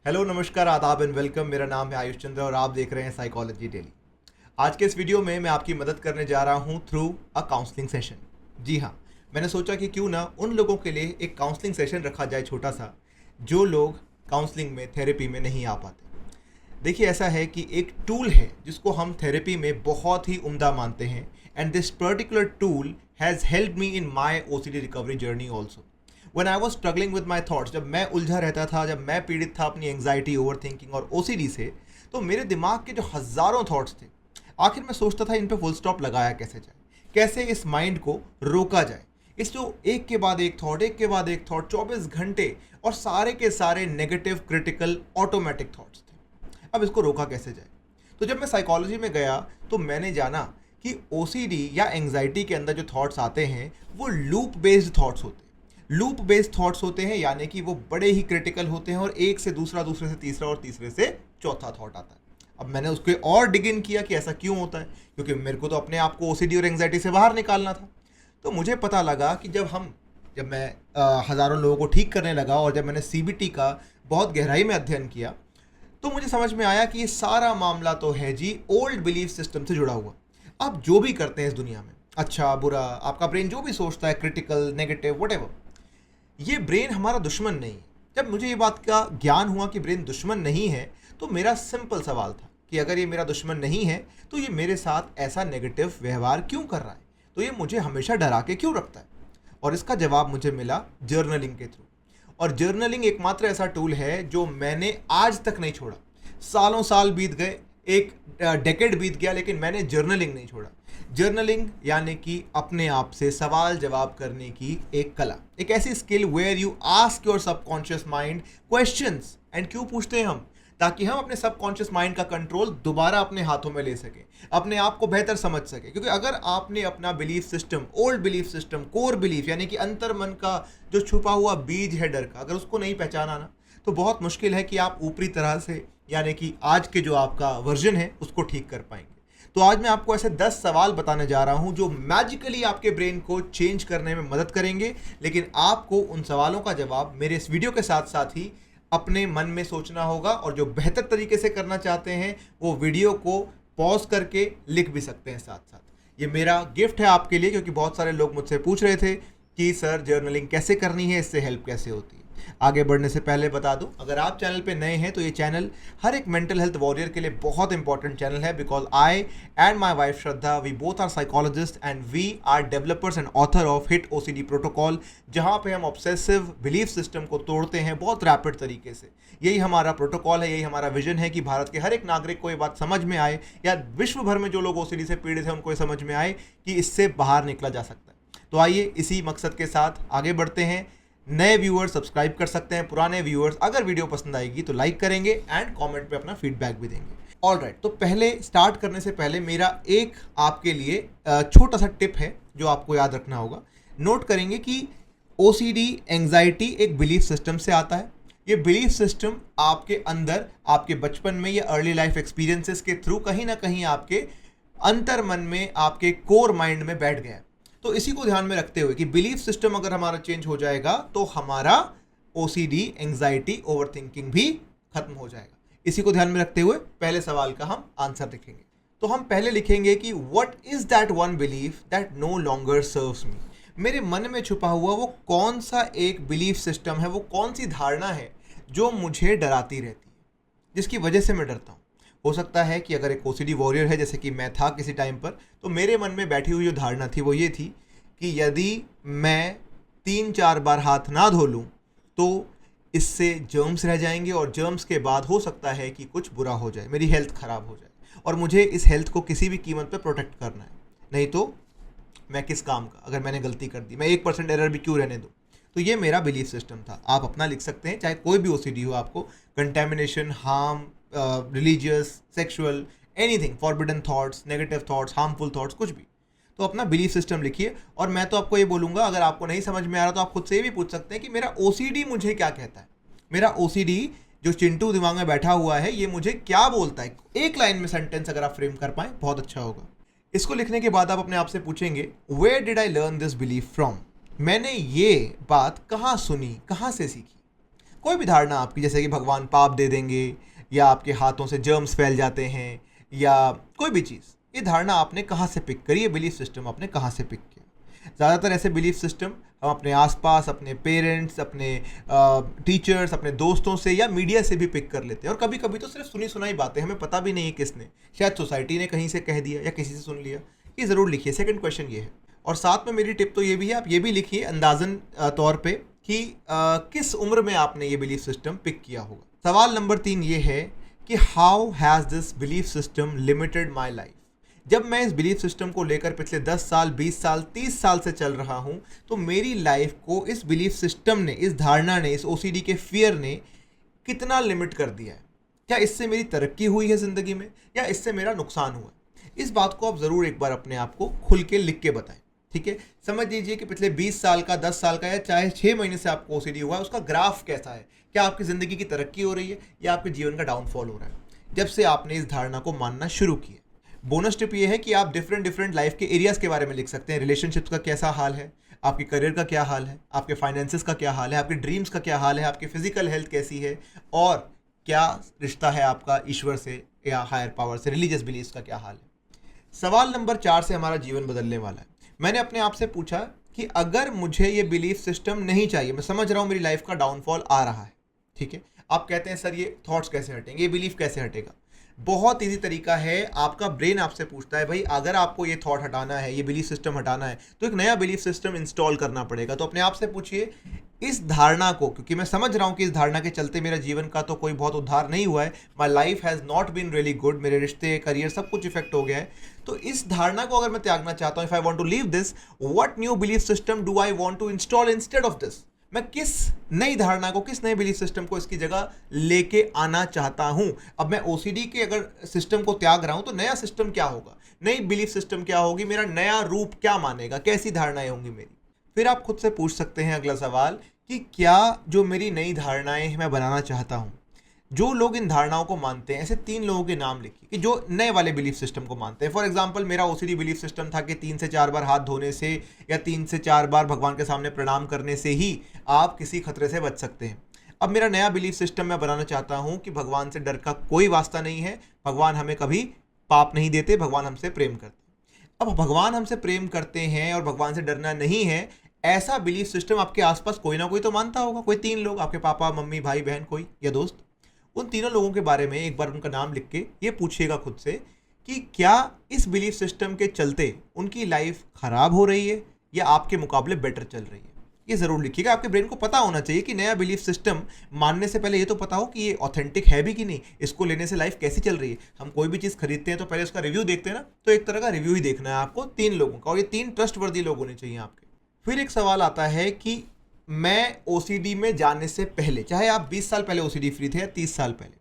Hello, नमस्कार, आदाब and welcome. मेरा नाम है आयुष चंद्र और आप देख रहे हैं साइकोलॉजी डेली। आज के इस वीडियो में मैं आपकी मदद करने जा रहा हूं थ्रू अ काउंसलिंग सेशन। जी हाँ, मैंने सोचा कि क्यों ना उन लोगों के लिए एक काउंसलिंग सेशन रखा जाए, छोटा सा, जो लोग काउंसलिंग में, थेरेपी में नहीं आ पाते। देखिए, ऐसा है कि एक टूल है जिसको हम थेरेपी में बहुत ही उम्दा मानते हैं, and this particular tool has helped me in my OCD recovery journey also. When I was struggling with my thoughts, जब मैं उलझा रहता था, जब मैं पीड़ित था अपनी एंग्जाइटी, ओवर थिंकिंग और ओसीडी से, तो मेरे दिमाग के जो हज़ारों थॉट्स थे, आखिर मैं सोचता था इन पे फुल स्टॉप लगाया कैसे जाए, कैसे इस माइंड को रोका जाए। इस जो एक के बाद एक थॉट, एक के बाद एक थॉट, 24 घंटे, और सारे के सारे नेगेटिव, क्रिटिकल, ऑटोमेटिक थॉट्स थे। अब इसको रोका कैसे जाए? तो जब मैं साइकोलॉजी में गया तो मैंने जाना कि ओसीडी या एंग्जाइटी के अंदर जो थॉट्स आते हैं वो लूप बेस्ड थॉट्स होते हैं। लूप बेस्ड थॉट्स होते हैं, यानी कि वो बड़े ही क्रिटिकल होते हैं और एक से दूसरा, दूसरे से तीसरा और तीसरे से चौथा थॉट आता है। अब मैंने उसको और डिग इन किया कि ऐसा क्यों होता है, क्योंकि मेरे को तो अपने आप को ओसीडी और एंग्जाइटी से बाहर निकालना था। तो मुझे पता लगा कि जब मैं हज़ारों लोगों को ठीक करने लगा और जब मैंने सीबीटी का बहुत गहराई में अध्ययन किया, तो मुझे समझ में आया कि ये सारा मामला तो है जी ओल्ड बिलीफ सिस्टम से जुड़ा हुआ। आप जो भी करते हैं इस दुनिया में, अच्छा बुरा, आपका ब्रेन जो भी सोचता है, क्रिटिकल, नेगेटिव, व्हाटएवर, ये ब्रेन हमारा दुश्मन नहीं है। जब मुझे ये बात का ज्ञान हुआ कि ब्रेन दुश्मन नहीं है, तो मेरा सिंपल सवाल था कि अगर ये मेरा दुश्मन नहीं है तो ये मेरे साथ ऐसा नेगेटिव व्यवहार क्यों कर रहा है, तो ये मुझे हमेशा डरा के क्यों रखता है। और इसका जवाब मुझे मिला जर्नलिंग के थ्रू। और जर्नलिंग एकमात्र ऐसा टूल है जो मैंने आज तक नहीं छोड़ा। सालों साल बीत गए, एक डेकेड बीत गया, लेकिन मैंने जर्नलिंग नहीं छोड़ा। जर्नलिंग यानी कि अपने आप से सवाल जवाब करने की एक कला, एक ऐसी skill where you ask your subconscious mind questions. And क्यों पूछते हैं हम? ताकि हम अपने सबकॉन्शियस माइंड का कंट्रोल दोबारा अपने हाथों में ले सकें, अपने आप को बेहतर समझ सकें। क्योंकि अगर आपने अपना belief system, old belief system, core belief, यानी कि अंतर मन का जो छुपा हुआ बीज है डर का, अगर उसको नहीं पहचाना ना, तो बहुत मुश्किल है कि आप ऊपरी तरह से, यानी कि आज के जो आपका वर्जन है, उसको ठीक कर पाएंगे। तो आज मैं आपको ऐसे 10 सवाल बताने जा रहा हूं जो मैजिकली आपके ब्रेन को चेंज करने में मदद करेंगे। लेकिन आपको उन सवालों का जवाब मेरे इस वीडियो के साथ साथ ही अपने मन में सोचना होगा, और जो बेहतर तरीके से करना चाहते हैं वो वीडियो को पॉज करके लिख भी सकते हैं साथ साथ। ये मेरा गिफ्ट है आपके लिए, क्योंकि बहुत सारे लोग मुझसे पूछ रहे थे कि सर जर्नलिंग कैसे करनी है, इससे हेल्प कैसे होती है। आगे बढ़ने से पहले बता दूं, अगर आप चैनल पे नए हैं तो ये चैनल हर एक मेंटल हेल्थ वॉरियर के लिए बहुत इंपॉर्टेंट चैनल है, because I and my wife Shraddha, we both are psychologist and we are developers and author of hit OCD protocol, जहां पे हम ऑब्सेसिव बिलीफ सिस्टम को तोड़ते हैं बहुत रैपिड तरीके से। यही हमारा प्रोटोकॉल है, यही हमारा विजन है कि भारत के हर एक नागरिक को ये बात समझ में आए, या विश्व भर में जो लोग ओसीडी से पीड़ित हैं उनको ये समझ में आए कि इससे बाहर निकला जा सकता है। तो आइए इसी मकसद के साथ आगे बढ़ते हैं। नए व्यूअर्स सब्सक्राइब कर सकते हैं, पुराने व्यूअर्स अगर वीडियो पसंद आएगी तो लाइक करेंगे एंड कमेंट पे अपना फीडबैक भी देंगे। ऑलराइट, तो पहले स्टार्ट करने से पहले मेरा एक आपके लिए छोटा सा टिप है जो आपको याद रखना होगा। नोट करेंगे कि ओसीडी, एंग्जाइटी एक बिलीफ सिस्टम से आता है। ये बिलीफ सिस्टम आपके अंदर, आपके बचपन में या अर्ली लाइफ एक्सपीरियंसेस के थ्रू कहीं ना कहीं आपके अंतर मन में, आपके कोर माइंड में बैठ गया। तो इसी को ध्यान में रखते हुए कि बिलीफ सिस्टम अगर हमारा चेंज हो जाएगा तो हमारा ओसीडी, एंग्जाइटी, ओवरथिंकिंग भी खत्म हो जाएगा। इसी को ध्यान में रखते हुए पहले सवाल का हम आंसर लिखेंगे। तो हम पहले लिखेंगे कि what is that one belief that no longer serves me. मेरे मन में छुपा हुआ वो कौन सा एक बिलीफ सिस्टम है, वो कौन सी धारणा है जो मुझे डराती रहती है, जिसकी वजह से मैं डरता हूँ। हो सकता है कि अगर एक ओसीडी वॉरियर है, जैसे कि मैं था किसी टाइम पर, तो मेरे मन में बैठी हुई जो धारणा थी वो ये थी कि यदि मैं 3-4 बार हाथ ना धो लूँ तो इससे जर्म्स रह जाएंगे, और जर्म्स के बाद हो सकता है कि कुछ बुरा हो जाए, मेरी हेल्थ ख़राब हो जाए, और मुझे इस हेल्थ को किसी भी कीमत पर प्रोटेक्ट करना है। नहीं तो मैं किस काम का, अगर मैंने गलती कर दी, मैं 1% एरर भी क्यों रहने दूँ। तो ये मेरा बिलीफ सिस्टम था। आप अपना लिख सकते हैं, चाहे कोई भी ओसीडी हो आपको, contamination, harm, religious, sexual, anything, forbidden thoughts, negative thoughts, harmful thoughts, कुछ भी। तो अपना बिलीफ सिस्टम लिखिए। और मैं तो आपको ये बोलूँगा, अगर आपको नहीं समझ में आ रहा तो आप खुद से ये भी पूछ सकते हैं कि मेरा ओसीडी मुझे क्या कहता है, मेरा ओसीडी जो चिंटू दिमाग में बैठा हुआ है ये मुझे क्या बोलता है। एक लाइन में सेंटेंस अगर आप फ्रेम कर पाएँ बहुत अच्छा होगा। इसको लिखने के बाद आप अपने आप से पूछेंगे, where did I learn this belief from. मैंने ये बात कहाँ सुनी, कहाँ से सीखी। कोई भी धारणा आपकी, जैसे कि भगवान पाप दे देंगे, या आपके हाथों से जर्म्स फैल जाते हैं, या कोई भी चीज़, ये धारणा आपने कहाँ से पिक करी, ये बिलीफ सिस्टम आपने कहाँ से पिक किया। ज़्यादातर ऐसे बिलीफ सिस्टम हम अपने आसपास, अपने पेरेंट्स, अपने टीचर्स, अपने दोस्तों से या मीडिया से भी पिक कर लेते हैं, और कभी कभी तो सिर्फ सुनी सुनाई बातें, हमें पता भी नहीं है किसने, शायद सोसाइटी ने कहीं से कह दिया या किसी से सुन लिया। ये ज़रूर लिखिए, सेकंड क्वेश्चन ये है। और साथ में मेरी टिप तो ये भी है, आप ये भी लिखिए अंदाजन तौर पे कि किस उम्र में आपने ये बिलीफ सिस्टम पिक किया होगा। सवाल नंबर 3 ये है कि how has this belief system limited my life. जब मैं इस बिलीफ सिस्टम को लेकर पिछले 10 साल, 20 साल, 30 साल से चल रहा हूँ, तो मेरी लाइफ को इस बिलीफ सिस्टम ने, इस धारणा ने, इस ओसीडी के फियर ने कितना लिमिट कर दिया है। क्या इससे मेरी तरक्की हुई है ज़िंदगी में, या इससे मेरा नुकसान हुआ है? इस बात को आप ज़रूर एक बार अपने आप को खुल के लिख के बताएं, ठीक है। समझ लीजिए कि पिछले 20 साल का, 10 साल का, या चाहे 6 महीने से आपको ओसीडी हुआ है, उसका ग्राफ कैसा है। क्या आपकी ज़िंदगी की तरक्की हो रही है, या आपके जीवन का डाउनफॉल हो रहा है, जब से आपने इस धारणा को मानना शुरू किया। बोनस टिप ये है कि आप डिफरेंट लाइफ के एरियाज़ के बारे में लिख सकते हैं। रिलेशनशिप्स का कैसा हाल है, आपके करियर का क्या हाल है, आपके फाइनेंसेस का क्या हाल है, आपके ड्रीम्स का क्या हाल है, आपकी फिजिकल हेल्थ कैसी है, और क्या रिश्ता है आपका ईश्वर से या हायर पावर से, रिलीजियस बिलीफ्स का क्या हाल है। सवाल नंबर 4 से हमारा जीवन बदलने वाला है। मैंने अपने आप से पूछा कि अगर मुझे ये बिलीफ सिस्टम नहीं चाहिए, मैं समझ रहा हूँ मेरी लाइफ का डाउनफॉल आ रहा है, ठीक है। आप कहते हैं सर ये थॉट्स कैसे हटेंगे, ये बिलीफ कैसे हटेगा। बहुत इजी तरीका है। आपका ब्रेन आपसे पूछता है भाई अगर आपको ये थॉट हटाना है, ये बिलीफ सिस्टम हटाना है, तो एक नया बिलीफ सिस्टम इंस्टॉल करना पड़ेगा। तो अपने आप से पूछिए इस धारणा को, क्योंकि मैं समझ रहा हूँ कि इस धारणा के चलते मेरा जीवन का तो कोई बहुत उद्धार नहीं हुआ है, my life has not been really good, मेरे रिश्ते, करियर, सब कुछ इफेक्ट हो गया है। तो इस धारणा को अगर मैं त्यागना चाहता हूँ, if I want to leave this, what new belief system do I want to install instead of this. मैं किस नई धारणा को, किस नए बिलीफ सिस्टम को इसकी जगह लेके आना चाहता हूं। अब मैं ओसीडी के अगर सिस्टम को त्याग रहा हूं, तो नया सिस्टम क्या होगा, नई बिलीफ सिस्टम क्या होगी, मेरा नया रूप क्या मानेगा, कैसी धारणाएं होंगी मेरी। फिर आप खुद से पूछ सकते हैं अगला सवाल कि क्या जो मेरी नई धारणाएं मैं बनाना चाहता हूं, जो लोग इन धारणाओं को मानते हैं, ऐसे 3 लोगों के नाम लिखिए कि जो नए वाले बिलीफ सिस्टम को मानते हैं। फॉर एग्जांपल मेरा ओसीडी बिलीफ सिस्टम था कि 3 से 4 बार हाथ धोने से या 3 से 4 बार भगवान के सामने प्रणाम करने से ही आप किसी खतरे से बच सकते हैं। अब मेरा नया बिलीफ सिस्टम मैं बनाना चाहता हूँ कि भगवान से डर का कोई वास्ता नहीं है, भगवान हमें कभी पाप नहीं देते, भगवान हमसे प्रेम करते हैं। अब भगवान हमसे प्रेम करते हैं और भगवान से डरना नहीं है, ऐसा बिलीफ सिस्टम आपके आसपास कोई ना कोई तो मानता होगा। कोई 3 लोग, आपके पापा, मम्मी, भाई, बहन, कोई या दोस्त। उन तीनों लोगों के बारे में एक बार उनका नाम लिख के ये पूछिएगा खुद से कि क्या इस बिलीफ सिस्टम के चलते उनकी लाइफ खराब हो रही है या आपके मुकाबले बेटर चल रही है। ये ज़रूर लिखिएगा। आपके ब्रेन को पता होना चाहिए कि नया बिलीफ सिस्टम मानने से पहले ये तो पता हो कि ये ऑथेंटिक है भी कि नहीं, इसको लेने से लाइफ कैसी चल रही है। हम कोई भी चीज़ खरीदते हैं तो पहले उसका रिव्यू देखते हैं ना, तो एक तरह का रिव्यू ही देखना है आपको 3 लोगों का, और ये 3 ट्रस्टवर्दी लोग होने चाहिए आपके। फिर एक सवाल आता है कि मैं ओसीडी में जाने से पहले, चाहे आप 20 साल पहले ओसीडी फ्री थे या 30 साल पहले,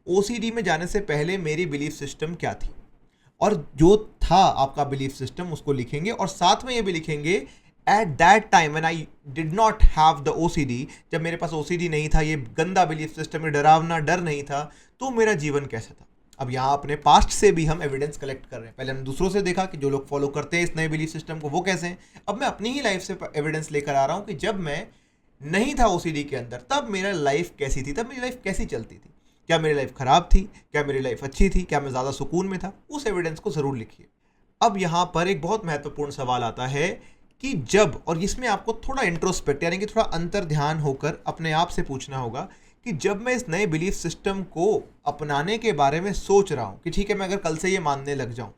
ओसीडी में जाने से पहले मेरी बिलीफ सिस्टम क्या थी, और जो था आपका बिलीफ सिस्टम उसको लिखेंगे। और साथ में ये भी लिखेंगे at that time when I did not have the OCD, जब मेरे पास ओसीडी नहीं था, ये गंदा बिलीफ सिस्टम, ये डरावना डर नहीं था, तो मेरा जीवन कैसा था। अब यहाँ अपने पास्ट से भी हम एविडेंस कलेक्ट कर रहे हैं। पहले हमने दूसरों से देखा कि जो लोग फॉलो करते हैं इस नए बिलीफ सिस्टम को वो कैसे हैं। अब मैं अपनी ही लाइफ से एविडेंस लेकर आ रहा हूँ कि जब मैं नहीं था ओसीडी के अंदर, तब मेरा लाइफ कैसी थी, तब मेरी लाइफ कैसी चलती थी। क्या मेरी लाइफ ख़राब थी, क्या मेरी लाइफ अच्छी थी, क्या मैं ज़्यादा सुकून में था, उस एविडेंस को ज़रूर लिखिए। अब यहाँ पर एक बहुत महत्वपूर्ण सवाल आता है कि जब, और इसमें आपको थोड़ा इंट्रोस्पेक्ट यानी कि थोड़ा अंतर ध्यान होकर अपने आप से पूछना होगा कि जब मैं इस नए बिलीफ सिस्टम को अपनाने के बारे में सोच रहा हूँ कि ठीक है मैं अगर कल से ये मानने लग जाऊँ,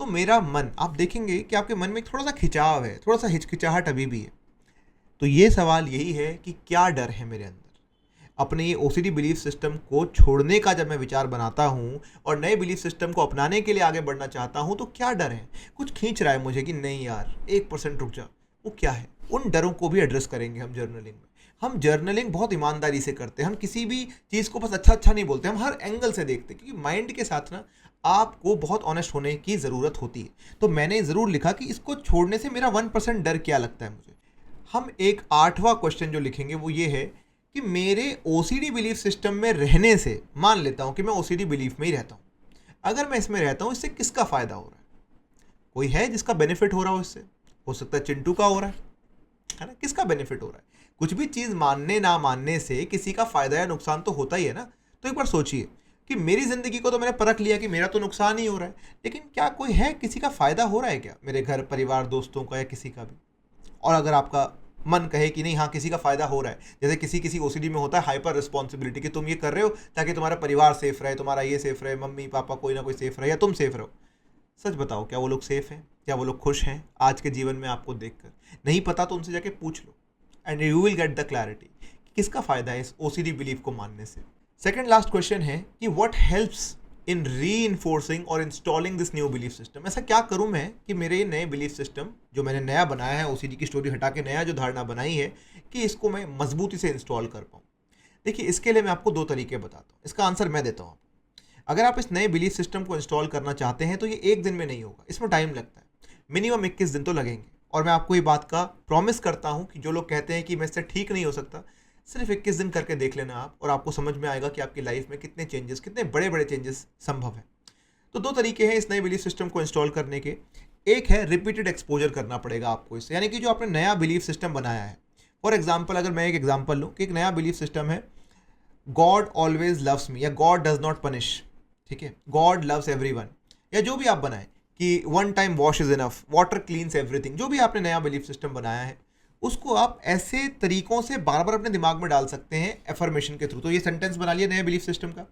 तो मेरा मन, आप देखेंगे कि आपके मन में थोड़ा सा खिंचाव है, थोड़ा सा हिचकिचाहट अभी भी है। तो ये सवाल यही है कि क्या डर है मेरे अंदर। अपने ये ओसीडी बिलीफ सिस्टम को छोड़ने का जब मैं विचार बनाता हूँ और नए बिलीफ सिस्टम को अपनाने के लिए आगे बढ़ना चाहता हूँ, तो क्या डर है, कुछ खींच रहा है मुझे कि नहीं यार 1% रुक जा, वो क्या है। उन डरों को भी एड्रेस करेंगे हम जर्नलिंग में। हम जर्नलिंग बहुत ईमानदारी से करते हैं, हम किसी भी चीज़ को बस अच्छा नहीं बोलते, हम हर एंगल से देखते हैं, क्योंकि माइंड के साथ ना आपको बहुत ऑनेस्ट होने की ज़रूरत होती है। तो मैंने ज़रूर लिखा कि इसको छोड़ने से मेरा 1% डर क्या लगता है मुझे। हम एक 8वां क्वेश्चन जो लिखेंगे वो ये है कि मेरे ओसीडी बिलीफ सिस्टम में रहने से, मान लेता हूँ कि मैं ओसीडी बिलीफ में ही रहता हूँ, अगर मैं इसमें रहता हूँ इससे किसका फ़ायदा हो रहा है। कोई है जिसका बेनिफिट हो रहा हो इससे, हो सकता है चिंटू का हो रहा है ना, किसका बेनिफिट हो रहा है। कुछ भी चीज़ मानने ना मानने से किसी का फायदा या नुकसान तो होता ही है ना। तो एक बार सोचिए कि मेरी ज़िंदगी को तो मैंने परख लिया कि मेरा तो नुकसान ही हो रहा है, लेकिन क्या कोई है किसी का फ़ायदा हो रहा है क्या, मेरे घर परिवार दोस्तों का या किसी का भी? और अगर आपका मन कहे कि नहीं, हाँ किसी का फ़ायदा हो रहा है, जैसे किसी किसी ओसीडी में होता है हाइपर रिस्पॉन्सिबिलिटी, कि तुम ये कर रहे हो ताकि तुम्हारा परिवार सेफ रहे, तुम्हारा ये सेफ रहे, मम्मी पापा कोई ना कोई सेफ रहे या तुम सेफ रहो। सच बताओ, क्या वो लोग सेफ हैं? क्या वो लोग खुश हैं आज के जीवन में आपको देखकर? नहीं पता तो उनसे जाके पूछ लो, and you will get the clarity कि किसका फ़ायदा है इस ओसीडी बिलीफ को मानने से। सेकेंड लास्ट क्वेश्चन है कि व्हाट हेल्प्स इन री इन्फोर्सिंग और installing this new belief system. ऐसा क्या करूं मैं कि मेरे ये नए बिलीफ सिस्टम जो मैंने नया बनाया है, ओसीडी की स्टोरी हटा के नया जो धारणा बनाई है, कि इसको मैं मजबूती से इंस्टॉल कर पाऊँ। देखिए, इसके लिए मैं आपको दो तरीके बताता हूँ, इसका आंसर मैं देता हूँ आपको। अगर आप इस नए बिलीफ सिस्टम को इंस्टॉल करना चाहते हैं तो ये एक दिन में नहीं होगा, इसमें टाइम लगता है, मिनिमम 21 दिन तो लगेंगे। और मैं आपको ये बात का प्रॉमिस करता हूँ कि जो लोग कहते हैं कि मैं इससे ठीक नहीं हो सकता, सिर्फ 21 दिन करके देख लेना आप, और आपको समझ में आएगा कि आपकी लाइफ में कितने चेंजेस, कितने बड़े बड़े चेंजेस संभव है। तो दो तरीके हैं इस नए बिलीफ सिस्टम को इंस्टॉल करने के। एक है रिपीटेड एक्सपोजर करना पड़ेगा आपको इससे, यानी कि जो आपने नया बिलीफ सिस्टम बनाया है। फॉर एग्जाम्पल, अगर मैं एक एग्जाम्पल लूँ कि एक नया बिलीफ सिस्टम है, गॉड ऑलवेज लव्स मी या गॉड डज नॉट पनिश, ठीक है, गॉड लव्स एवरीवन, या जो भी आप बनाएं कि one time wash is enough, water cleans everything, जो भी आपने नया बिलीफ सिस्टम बनाया है, उसको आप ऐसे तरीकों से बार बार अपने दिमाग में डाल सकते हैं एफर्मेशन के थ्रू। तो ये सेंटेंस बना लिया नए बिलीफ सिस्टम का,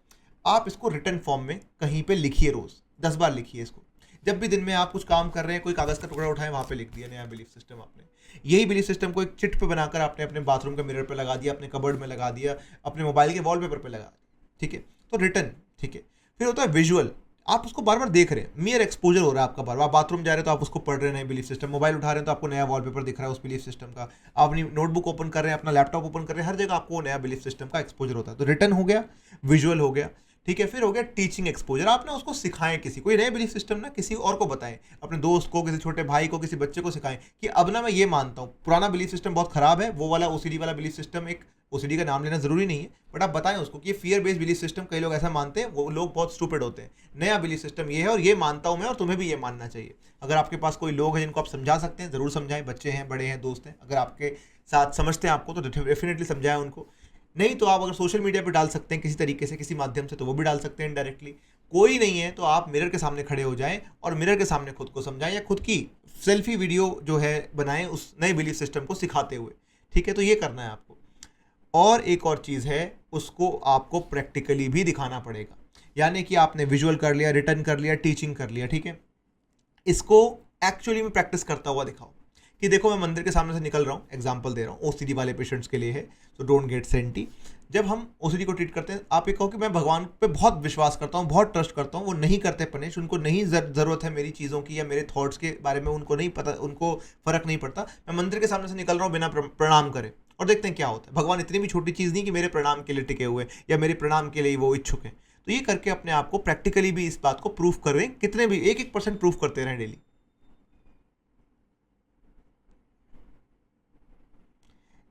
आप इसको रिटन फॉर्म में कहीं पे लिखिए, रोज 10 बार लिखिए इसको। जब भी दिन में आप कुछ काम कर रहे हैं, कोई कागज का टुकड़ा उठाएं, वहां पे लिख दिया नया बिलीफ सिस्टम आपने। यही बिलीफ सिस्टम को एक चिट पे बनाकर आपने अपने बाथरूम के मिरर पे लगा दिया, अपने कबर्ड में लगा दिया, अपने मोबाइल के वॉलपेपर पे लगा दिया, ठीक है। तो रिटन, ठीक है। फिर होता है विजुअल, आप उसको बार बार देख रहे हैं, मियर एक्सपोजर हो रहा है आपका बार बार। बाथरूम जा रहे हैं तो आप उसको पढ़ रहे हैं नए बिलीफ सिस्टम, मोबाइल उठा रहे हैं तो आपको नया वॉलपेपर दिख रहा है उस बिलीफ सिस्टम का, आप अपनी नोटबुक ओपन कर रहे हैं, अपना लैपटॉप ओपन कर रहे हैं, हर जगह आपको नया बिलीफ सिस्टम का एक्सपोजर होता है। तो रिटन हो गया, विजुअल हो गया, ठीक है। फिर हो गया टीचिंग एक्सपोजर, आप ना उसको सिखाएं किसी को, ये नए बिलीफ सिस्टम ना किसी और को बताएं, अपने दोस्त को, किसी छोटे भाई को, किसी बच्चे को सिखाएं कि अब ना मैं ये मानता हूँ पुराना बिलीफ सिस्टम बहुत खराब है, वो वाला ओसीडी वाला बिलीफ सिस्टम, एक ओसीडी का नाम लेना जरूरी नहीं है, बट आप बताएं उसको कि ये फियर बेस्ड बिलीफ सिस्टम, कई लोग ऐसा मानते हैं, वो लोग बहुत स्टूपिड होते हैं। नया बिलीफ सिस्टम ये है और ये मानता हूं मैं, और तुम्हें भी ये मानना चाहिए। अगर आपके पास कोई लोग हैं जिनको आप समझा सकते हैं, जरूर समझाएं, बच्चे हैं, बड़े हैं, दोस्त हैं, अगर आपके साथ समझते हैं आपको तो डेफिनेटली समझाएं उनको। नहीं तो आप अगर सोशल मीडिया पे डाल सकते हैं किसी तरीके से, किसी माध्यम से, तो वो भी डाल सकते हैं इनडायरेक्टली। कोई नहीं है तो आप मिरर के सामने खड़े हो जाएं और मिरर के सामने खुद को समझाएं, या खुद की सेल्फी वीडियो जो है बनाएं उस नए बिलीफ सिस्टम को सिखाते हुए, ठीक है। तो ये करना है आपको। और एक और चीज़ है, उसको आपको प्रैक्टिकली भी दिखाना पड़ेगा, यानी कि आपने विजुअल कर लिया, रिटर्न कर लिया, टीचिंग कर लिया, ठीक है। इसको एक्चुअली में प्रैक्टिस करता हुआ दिखाओ कि देखो मैं मंदिर के सामने से निकल रहा हूँ, एग्जांपल दे रहा हूँ, ओसीडी वाले पेशेंट्स के लिए है, तो डोंट गेट सेंटी। जब हम ओसीडी को ट्रीट करते हैं, आप ये कहो कि मैं भगवान पे बहुत विश्वास करता हूँ, बहुत ट्रस्ट करता हूँ, वो नहीं करते पनिश, उनको नहीं ज़रूरत है मेरी चीज़ों की या मेरे थॉट्स के बारे में, उनको नहीं पता, उनको फ़र्क नहीं पड़ता, मैं मंदिर के सामने से निकल रहा हूँ बिना प्रणाम करे, और देखते हैं क्या होता है। भगवान इतनी भी छोटी चीज़ नहीं कि मेरे प्रणाम के लिए टिके हुए या मेरे प्रणाम के लिए वो इच्छुक हैं। तो ये करके अपने आप को प्रैक्टिकली भी इस बात को प्रूफ करें, कितने भी 1% प्रूफ करते रहें डेली।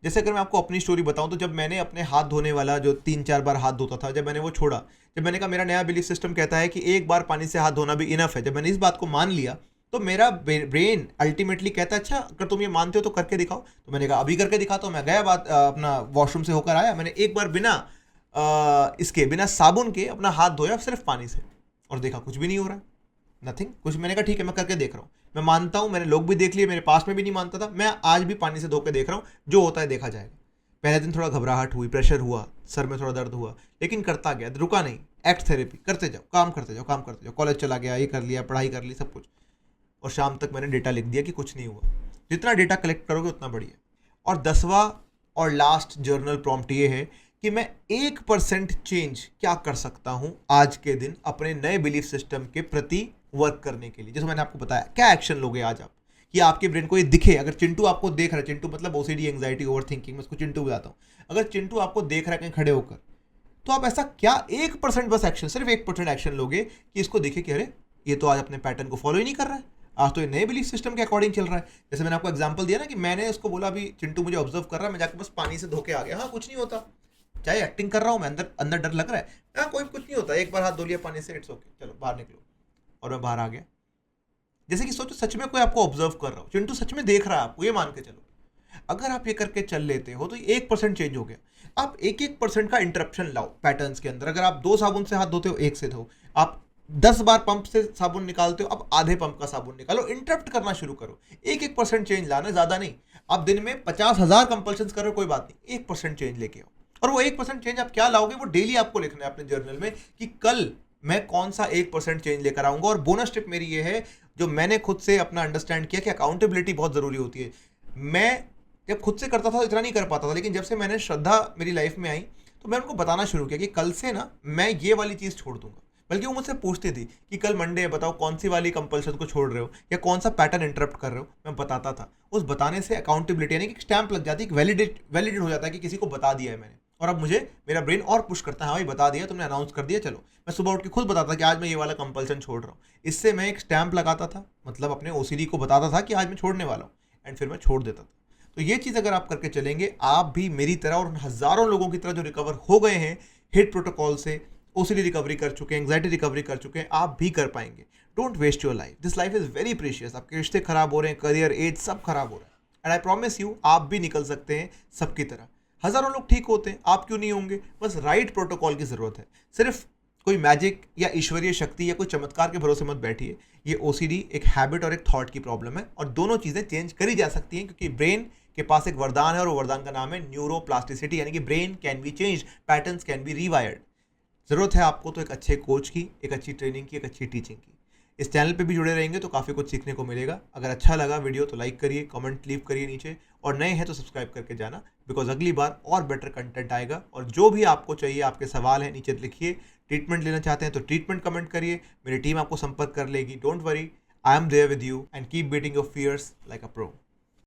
जैसे अगर मैं आपको अपनी स्टोरी बताऊं, तो जब मैंने अपने हाथ धोने वाला जो 3-4 बार हाथ धोता था, जब मैंने वो छोड़ा, जब मैंने कहा मेरा नया बिलीफ सिस्टम कहता है कि एक बार पानी से हाथ धोना भी इनफ है, जब मैंने इस बात को मान लिया, तो मेरा ब्रेन अल्टीमेटली कहता है अच्छा अगर तुम ये मानते हो तो करके दिखाओ। तो मैंने कहा अभी करके दिखाता हूँ। मैं गया अपना वॉशरूम से होकर आया, मैंने एक बार बिना साबुन के अपना हाथ धोया सिर्फ पानी से, और देखा कुछ भी नहीं हो रहा है, नथिंग कुछ। मैंने कहा ठीक है, मैं करके देख रहा हूँ, मैं मानता हूँ, मैंने लोग भी देख लिए, मेरे पास में भी नहीं मानता था, मैं आज भी पानी से धो के देख रहा हूँ, जो होता है देखा जाएगा। पहले दिन थोड़ा घबराहट हुई, प्रेशर हुआ, सर में थोड़ा दर्द हुआ, लेकिन करता गया, रुका नहीं। एक्ट थेरेपी करते जाओ, काम करते जाओ, काम करते जाओ, कॉलेज चला गया, ये कर लिया, पढ़ाई कर ली, सब कुछ, और शाम तक मैंने डेटा लिख दिया कि कुछ नहीं हुआ। जितना डेटा कलेक्ट करोगे उतना बढ़िया। और 10वां और लास्ट जर्नल प्रॉम्प्ट ये है कि मैं 1% चेंज क्या कर सकता हूं आज के दिन अपने नए बिलीफ सिस्टम के प्रति वर्क करने के लिए। जैसे मैंने आपको बताया, क्या एक्शन लोगे आज आप कि आपके ब्रेन को ये दिखे। अगर चिंटू आपको देख रहा है, चिंटू मतलब ओसीडी, एंग्जाइटी, ओवर थिंकिंग, मैं उसको चिंटू बताता हूँ, अगर चिंटू आपको देख रहा है कहीं खड़े होकर, तो आप ऐसा क्या 1% बस एक्शन, सिर्फ 1% एक्शन लोगे कि इसको देखे कि अरे ये तो आज अपने पैटर्न को फॉलो ही नहीं कर रहा है, आज तो ये नए बिलीफ सिस्टम के अकॉर्डिंग चल रहा है। जैसे मैंने आपको एग्जांपल दिया ना कि मैंने उसको बोला अभी चिंटू मुझे ऑब्जर्व कर रहा है, मैं जाकर बस पानी से धो के आ गया, हाँ कुछ नहीं होता, चाहे एक्टिंग कर रहा हूँ मैं, अंदर अंदर डर लग रहा है, हाँ कोई कुछ नहीं होता, एक बार हाथ धो लिया पानी से, इट्स ओके, चलो बाहर निकलो, और मैं बाहर आ गया। जैसे कि सोचो सच में कोई आपको ऑब्जर्व कर रहा हो, चिंटू सच में देख रहा है आपको, ये मान के चलो। अगर आप ये करके चल लेते हो तो 1% चेंज हो गया। आप 1% का इंटरप्शन लाओ पैटर्न्स के अंदर। अगर आप 2 साबुन से हाथ धोते हो, 1 से धो। आप 10 बार पंप से साबुन निकालते हो, अब आधे पंप का साबुन निकालो। इंटरप्ट करना शुरू करो। 1% चेंज लाना, ज़्यादा नहीं। आप दिन में 50,000 कंपल्शन करो, कोई बात नहीं, 1% चेंज लेके आओ। और वो 1% चेंज आप क्या लाओगे, वो डेली आपको लिखना है अपने जर्नल में कि कल मैं कौन सा 1% चेंज लेकर आऊंगा। और बोनस टिप मेरी ये है, जो मैंने खुद से अपना अंडरस्टैंड किया कि अकाउंटेबिलिटी बहुत ज़रूरी होती है। मैं जब खुद से करता था तो इतना नहीं कर पाता था, लेकिन जब से मैंने श्रद्धा मेरी लाइफ में आई तो मैं उनको बताना शुरू किया कि कल से ना मैं ये वाली चीज़ छोड़ दूंगा। बल्कि वो मुझसे पूछती थी कि कल मंडे है, बताओ कौन सी वाली कंपल्शन को छोड़ रहे हो या कौन सा पैटर्न इंटरप्ट कर रहे हो। मैं बताता था। उस बताने से अकाउंटेबिलिटी यानी कि स्टैंप लग जाती है, वैलिडेट हो जाता है कि किसी को बता दिया है मैंने। और अब मुझे मेरा ब्रेन और पुश करता है, हाँ भाई बता दिया तुमने, अनाउंस कर दिया, चलो। मैं सुबह उठ के खुद बताता कि आज मैं ये वाला कंपल्सन छोड़ रहा हूँ। इससे मैं एक स्टैंप लगाता था, मतलब अपने ओसीडी को बताता था कि आज मैं छोड़ने वाला हूँ, एंड फिर मैं छोड़ देता था। तो ये चीज़ अगर आप करके चलेंगे, आप भी मेरी तरह और हज़ारों लोगों की तरह जो रिकवर हो गए हैं हिट प्रोटोकॉल से, ओसीडी रिकवरी कर चुके हैं, एंग्जाइटी रिकवरी कर चुके हैं, आप भी कर पाएंगे। Don't waste your life, this life is very precious. आपके रिश्ते खराब हो रहे हैं, करियर, एज सब खराब हो रहा है, एंड आई प्रॉमिस यू आप भी निकल सकते हैं सबकी तरह। हज़ारों लोग ठीक होते हैं, आप क्यों नहीं होंगे? बस राइट प्रोटोकॉल की ज़रूरत है। सिर्फ कोई मैजिक या ईश्वरीय शक्ति या कोई चमत्कार के भरोसे मत बैठिए। ये ओसीडी एक हैबिट और एक थॉट की प्रॉब्लम है, और दोनों चीज़ें चेंज करी जा सकती हैं, क्योंकि ब्रेन के पास एक वरदान है, और वो वरदान का नाम है न्यूरोप्लास्टिसिटी, यानी कि brain can be change, patterns can be rewired. ज़रूरत है आपको तो एक अच्छे कोच की, एक अच्छी ट्रेनिंग की, एक अच्छी टीचिंग की। इस चैनल पे भी जुड़े रहेंगे तो काफ़ी कुछ सीखने को मिलेगा। अगर अच्छा लगा वीडियो तो लाइक करिए, कमेंट लीव करिए नीचे, और नए हैं तो सब्सक्राइब करके जाना, बिकॉज अगली बार और बेटर कंटेंट आएगा। और जो भी आपको चाहिए, आपके सवाल हैं नीचे लिखिए। ट्रीटमेंट लेना चाहते हैं तो ट्रीटमेंट कमेंट करिए, मेरी टीम आपको संपर्क कर लेगी। Don't worry, I am there with you, and keep beating your fears like a pro.